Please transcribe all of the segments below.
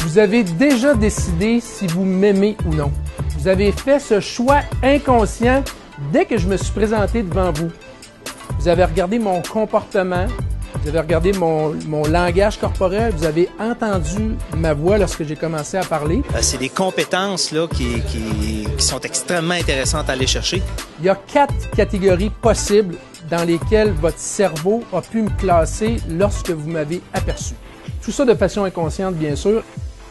Vous avez déjà décidé si vous m'aimez ou non. Vous avez fait ce choix inconscient dès que je me suis présenté devant vous. Vous avez regardé mon comportement, vous avez regardé mon langage corporel, vous avez entendu ma voix lorsque j'ai commencé à parler. C'est des compétences là, qui sont extrêmement intéressantes à aller chercher. Il y a 4 catégories possibles dans lesquelles votre cerveau a pu me classer lorsque vous m'avez aperçu. Tout ça de façon inconsciente, bien sûr.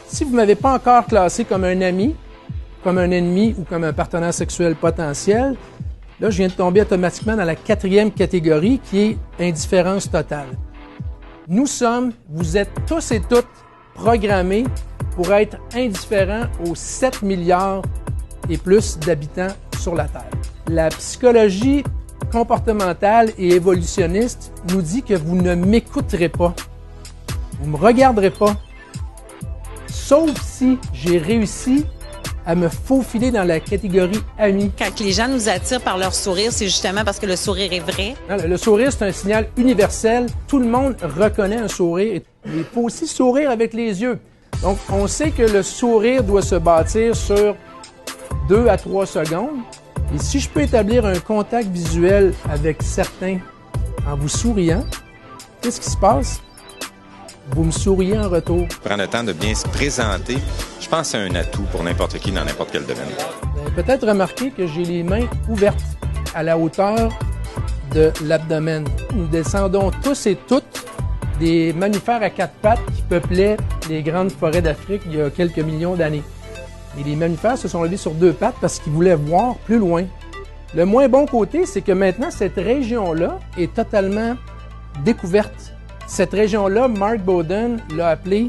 Si vous ne m'avez pas encore classé comme un ami, comme un ennemi ou comme un partenaire sexuel potentiel, là, je viens de tomber automatiquement dans la 4e catégorie qui est indifférence totale. Vous êtes tous et toutes programmés pour être indifférents aux 7 milliards et plus d'habitants sur la Terre. La psychologie comportementale et évolutionniste nous dit que vous ne m'écouterez pas, vous ne me regarderez pas, sauf si j'ai réussi à me faufiler dans la catégorie amis. Quand les gens nous attirent par leur sourire, c'est justement parce que le sourire est vrai. Non, le sourire, c'est un signal universel. Tout le monde reconnaît un sourire. Il faut aussi sourire avec les yeux. Donc, on sait que le sourire doit se bâtir sur 2 à 3 secondes. Et si je peux établir un contact visuel avec certains en vous souriant, qu'est-ce qui se passe? Vous me souriez en retour. Prendre le temps de bien se présenter, je pense que c'est un atout pour n'importe qui dans n'importe quel domaine. Vous avez peut-être remarqué que j'ai les mains ouvertes à la hauteur de l'abdomen. Nous descendons tous et toutes des mammifères à 4 pattes qui peuplaient les grandes forêts d'Afrique il y a quelques millions d'années. Et les mammifères se sont levés sur 2 pattes parce qu'ils voulaient voir plus loin. Le moins bon côté, c'est que maintenant, cette région-là est totalement découverte. Cette région-là, Mark Bowden l'a appelée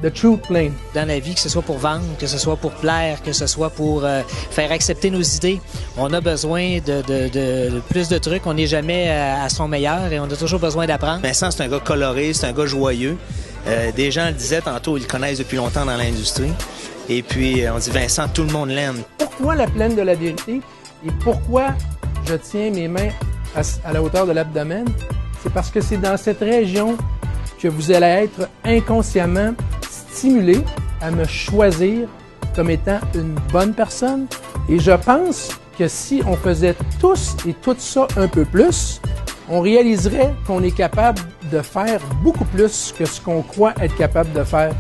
The Truth Plane. Dans la vie, que ce soit pour vendre, que ce soit pour plaire, que ce soit pour faire accepter nos idées, on a besoin de plus de trucs. On n'est jamais à son meilleur et on a toujours besoin d'apprendre. Vincent, c'est un gars coloré, c'est un gars joyeux. Des gens le disaient tantôt, ils le connaissent depuis longtemps dans l'industrie. Et puis, on dit, Vincent, tout le monde l'aime. Pourquoi la plaine de la vérité et pourquoi je tiens mes mains à la hauteur de l'abdomen? C'est parce que c'est dans cette région que vous allez être inconsciemment stimulé à me choisir comme étant une bonne personne. Et je pense que si on faisait tous et tout ça un peu plus, on réaliserait qu'on est capable de faire beaucoup plus que ce qu'on croit être capable de faire.